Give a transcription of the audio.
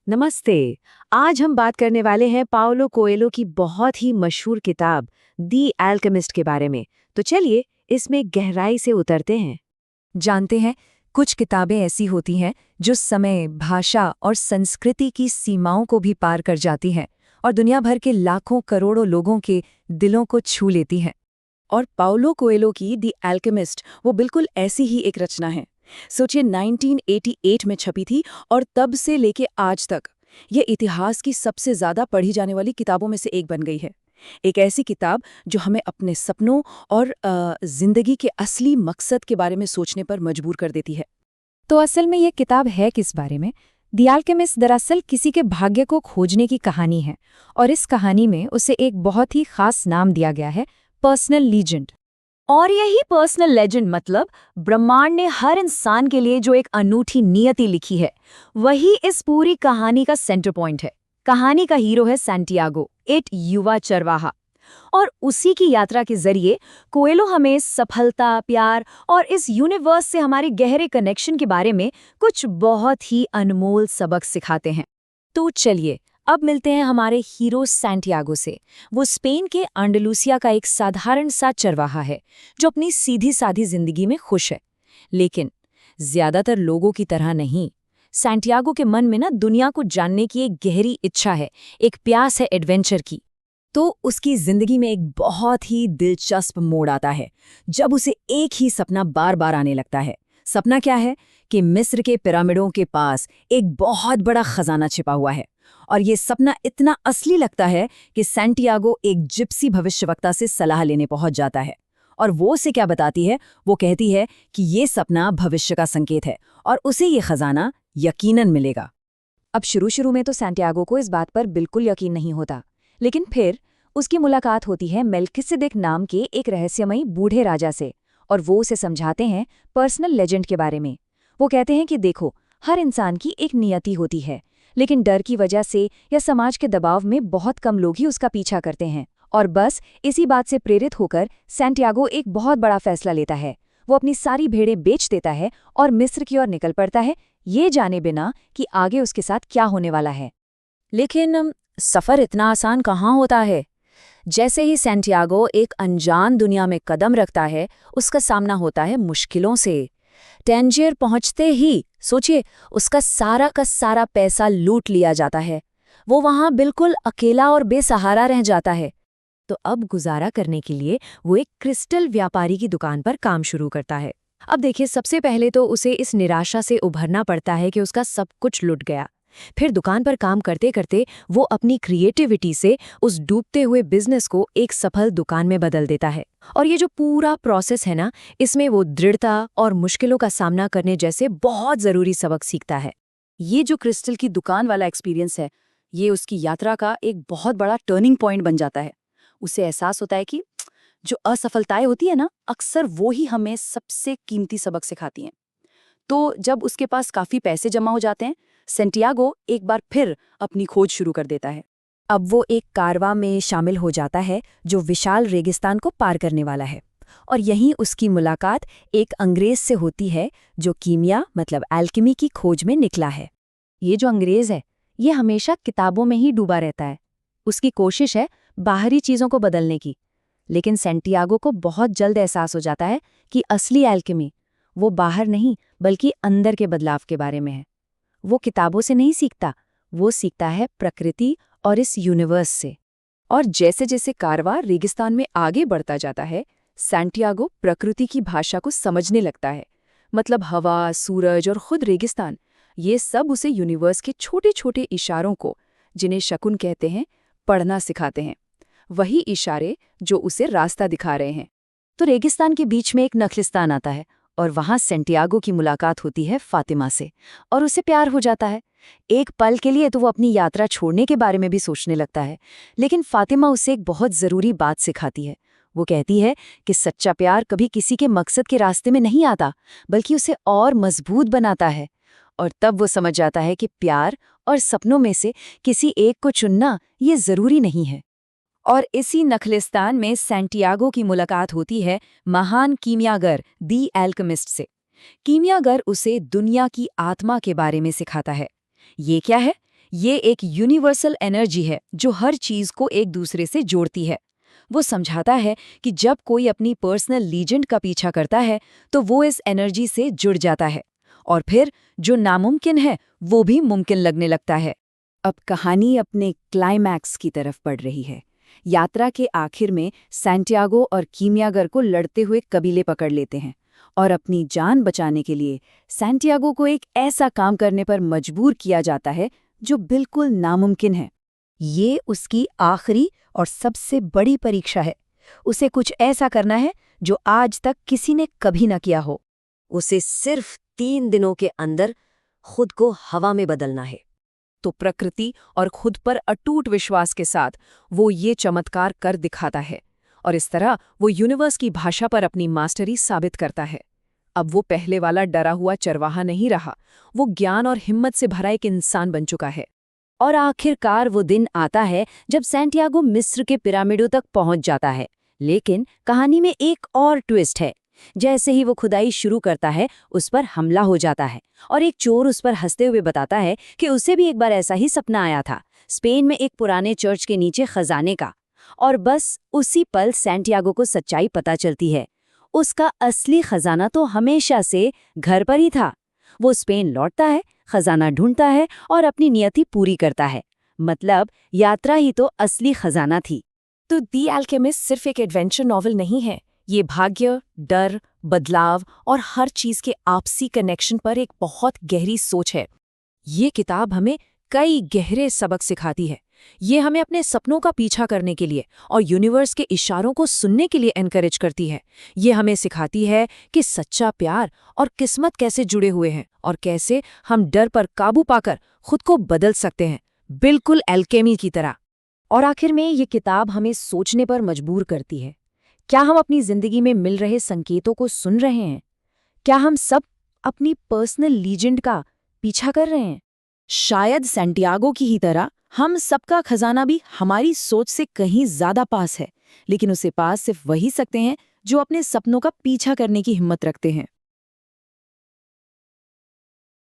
नमस्ते। आज हम बात करने वाले हैं पाओलो कोएल्हो की बहुत ही मशहूर किताब दी अल्केमिस्ट के बारे में। तो चलिए इसमें गहराई से उतरते हैं। जानते हैं, कुछ किताबें ऐसी होती हैं जो समय, भाषा और संस्कृति की सीमाओं को भी पार कर जाती हैं और दुनिया भर के लाखों करोड़ों लोगों के दिलों को छू लेती हैं। और पाउलो कोएल्हो की दी अल्केमिस्ट वो बिल्कुल ऐसी ही एक रचना है। सोचिए 1988 में छपी थी और तब से लेके आज तक ये इतिहास की सबसे ज्यादा पढ़ी जाने वाली किताबों में से एक बन गई है। एक ऐसी किताब जो हमें अपने सपनों और जिंदगी के असली मकसद के बारे में सोचने पर मजबूर कर देती है। तो असल में ये किताब है किस बारे में? दी अल्केमिस्ट दरअसल किसी के भाग्य को खोजने की कहानी है और इस कहानी में उसे एक बहुत ही खास नाम दिया गया है, पर्सनल लीजेंड। और यही पर्सनल लेजेंड मतलब ब्रह्मांड ने हर इंसान के लिए जो एक अनूठी नियति लिखी है, वही इस पूरी कहानी का सेंटर पॉइंट है। कहानी का हीरो है सैंटियागो, एक युवा चरवाहा। और उसी की यात्रा के जरिए कोएल्हो हमें सफलता, प्यार और इस यूनिवर्स से हमारे गहरे कनेक्शन के बारे में कुछ बहुत ही अनमोल सबक सिखाते हैं। तो चलिए अब मिलते हैं हमारे हीरो सैंटियागो से। वो स्पेन के अंडलूसिया का एक साधारण सा चरवाहा है जो अपनी सीधी साधी जिंदगी में खुश है। लेकिन ज्यादातर लोगों की तरह नहीं, सैंटियागो के मन में ना दुनिया को जानने की एक गहरी इच्छा है, एक प्यास है एडवेंचर की। तो उसकी जिंदगी में एक बहुत ही दिलचस्प मोड़ आता है जब उसे एक ही सपना बार बार आने लगता है। सपना क्या है कि मिस्र के पिरामिडों के पास एक बहुत बड़ा खजाना छिपा हुआ है। और ये सपना इतना असली लगता है कि सैंटियागो एक जिप्सी भविष्यवक्ता से सलाह लेने पहुंच जाता है। और वो उसे क्या बताती है? वो कहती है कि ये सपना भविष्य का संकेत है और उसे ये खजाना यकीनन मिलेगा। अब शुरू में तो सैंटियागो को इस बात पर बिल्कुल यकीन नहीं होता, लेकिन फिर उसकी मुलाकात होती है मेल्किसेदेक नाम के एक रहस्यमयी बूढ़े राजा से और वो उसे समझाते हैं पर्सनल लेजेंड के बारे में। वो कहते हैं कि देखो, हर इंसान की एक नियति होती है, लेकिन डर की वजह से या समाज के दबाव में बहुत कम लोग ही उसका पीछा करते हैं। और बस इसी बात से प्रेरित होकर सैंटियागो एक बहुत बड़ा फैसला लेता है। वो अपनी सारी भेड़ें बेच देता है और मिस्र की ओर निकल पड़ता है, ये जाने बिना कि आगे उसके साथ क्या होने वाला है। लेकिन सफ़र इतना आसान कहाँ होता है। जैसे ही सैंटियागो एक अनजान दुनिया में कदम रखता है, उसका सामना होता है मुश्किलों से। टैंजियर पहुंचते ही सोचिए, उसका सारा का सारा पैसा लूट लिया जाता है। वो वहां बिल्कुल अकेला और बेसहारा रह जाता है। तो अब गुजारा करने के लिए वो एक क्रिस्टल व्यापारी की दुकान पर काम शुरू करता है। अब देखिए, सबसे पहले तो उसे इस निराशा से उभरना पड़ता है कि उसका सब कुछ लुट गया। फिर दुकान पर काम करते करते वो अपनी क्रिएटिविटी से उस डूबते हुए बिजनेस को एक सफल दुकान में बदल देता है। और ये जो पूरा प्रोसेस है ना, इसमें वो दृढ़ता और मुश्किलों का सामना करने जैसे बहुत ज़रूरी सबक सीखता है। ये जो क्रिस्टल की दुकान वाला एक्सपीरियंस है, ये उसकी यात्रा का एक बहुत बड़ा टर्निंग पॉइंट बन जाता है। उसे एहसास होता है कि जो असफलताएं होती है ना, अक्सर वो ही हमें सबसे कीमती सबक सिखाती हैं। तो जब उसके पास काफ़ी पैसे जमा हो जाते हैं, सैंटियागो एक बार फिर अपनी खोज शुरू कर देता है। अब वो एक कारवां में शामिल हो जाता है जो विशाल रेगिस्तान को पार करने वाला है। और यहीं उसकी मुलाकात एक अंग्रेज से होती है जो कीमिया मतलब एल्केमी की खोज में निकला है। ये जो अंग्रेज है, ये हमेशा किताबों में ही डूबा रहता है। उसकी कोशिश है बाहरी चीज़ों को बदलने की। लेकिन सैंटियागो को बहुत जल्द एहसास हो जाता है कि असली एल्केमी वो बाहर नहीं बल्कि अंदर के बदलाव के बारे में है। वो किताबों से नहीं सीखता, वो सीखता है प्रकृति और इस यूनिवर्स से। और जैसे जैसे कारवां रेगिस्तान में आगे बढ़ता जाता है, सैंटियागो प्रकृति की भाषा को समझने लगता है। मतलब हवा, सूरज और खुद रेगिस्तान, ये सब उसे यूनिवर्स के छोटे छोटे इशारों को, जिन्हें शकुन कहते हैं, पढ़ना सिखाते हैं। वही इशारे जो उसे रास्ता दिखा रहे हैं। तो रेगिस्तान के बीच में एक नखलिस्तान आता है और वहां सैंटियागो की मुलाकात होती है फातिमा से और उसे प्यार हो जाता है। एक पल के लिए तो वो अपनी यात्रा छोड़ने के बारे में भी सोचने लगता है, लेकिन फातिमा उसे एक बहुत ज़रूरी बात सिखाती है। वो कहती है कि सच्चा प्यार कभी किसी के मकसद के रास्ते में नहीं आता, बल्कि उसे और मजबूत बनाता है। और तब वो समझ जाता है कि प्यार और सपनों में से किसी एक को चुनना ये ज़रूरी नहीं है। और इसी नखलिस्तान में सैंटियागो की मुलाकात होती है महान कीमियागर दी अल्केमिस्ट से। कीमियागर उसे दुनिया की आत्मा के बारे में सिखाता है। ये क्या है? ये एक यूनिवर्सल एनर्जी है जो हर चीज को एक दूसरे से जोड़ती है। वो समझाता है कि जब कोई अपनी पर्सनल लीजेंड का पीछा करता है तो वो इस एनर्जी से जुड़ जाता है और फिर जो नामुमकिन है वो भी मुमकिन लगने लगता है। अब कहानी अपने क्लाइमैक्स की तरफ बढ़ रही है। यात्रा के आखिर में सैंटियागो और कीमियागर को लड़ते हुए कबीले पकड़ लेते हैं और अपनी जान बचाने के लिए सैंटियागो को एक ऐसा काम करने पर मजबूर किया जाता है जो बिल्कुल नामुमकिन है। ये उसकी आखिरी और सबसे बड़ी परीक्षा है। उसे कुछ ऐसा करना है जो आज तक किसी ने कभी न किया हो। उसे सिर्फ 3 दिनों के अंदर खुद को हवा में बदलना है। तो प्रकृति और खुद पर अटूट विश्वास के साथ वो ये चमत्कार कर दिखाता है और इस तरह वो यूनिवर्स की भाषा पर अपनी मास्टरी साबित करता है। अब वो पहले वाला डरा हुआ चरवाहा नहीं रहा, वो ज्ञान और हिम्मत से भरा एक इंसान बन चुका है। और आखिरकार वो दिन आता है जब सैंटियागो मिस्र के पिरामिडों तक पहुंच जाता है। लेकिन कहानी में एक और ट्विस्ट है। जैसे ही वो खुदाई शुरू करता है उस पर हमला हो जाता है और एक चोर उस पर हंसते हुए बताता है कि उसे भी एक बार ऐसा ही सपना आया था, स्पेन में एक पुराने चर्च के नीचे खजाने का। और बस उसी पल सैंटियागो को सच्चाई पता चलती है। उसका असली खजाना तो हमेशा से घर पर ही था। वो स्पेन लौटता है, खजाना ढूंढता है और अपनी नियति पूरी करता है। मतलब यात्रा ही तो असली खजाना थी। तो दी अल्केमिस्ट सिर्फ एक एडवेंचर नॉवल नहीं है। ये भाग्य, डर, बदलाव और हर चीज के आपसी कनेक्शन पर एक बहुत गहरी सोच है। ये किताब हमें कई गहरे सबक सिखाती है। ये हमें अपने सपनों का पीछा करने के लिए और यूनिवर्स के इशारों को सुनने के लिए एनकरेज करती है। ये हमें सिखाती है कि सच्चा प्यार और किस्मत कैसे जुड़े हुए हैं और कैसे हम डर पर काबू पाकर खुद को बदल सकते हैं, बिल्कुल एल्केमी की तरह। और आखिर में ये किताब हमें सोचने पर मजबूर करती है। क्या हम अपनी जिंदगी में मिल रहे संकेतों को सुन रहे हैं? क्या हम सब अपनी पर्सनल लीजेंड का पीछा कर रहे हैं? शायद सैंटियागो की ही तरह हम सबका खजाना भी हमारी सोच से कहीं ज्यादा पास है, लेकिन उसे पास सिर्फ वही सकते हैं जो अपने सपनों का पीछा करने की हिम्मत रखते हैं।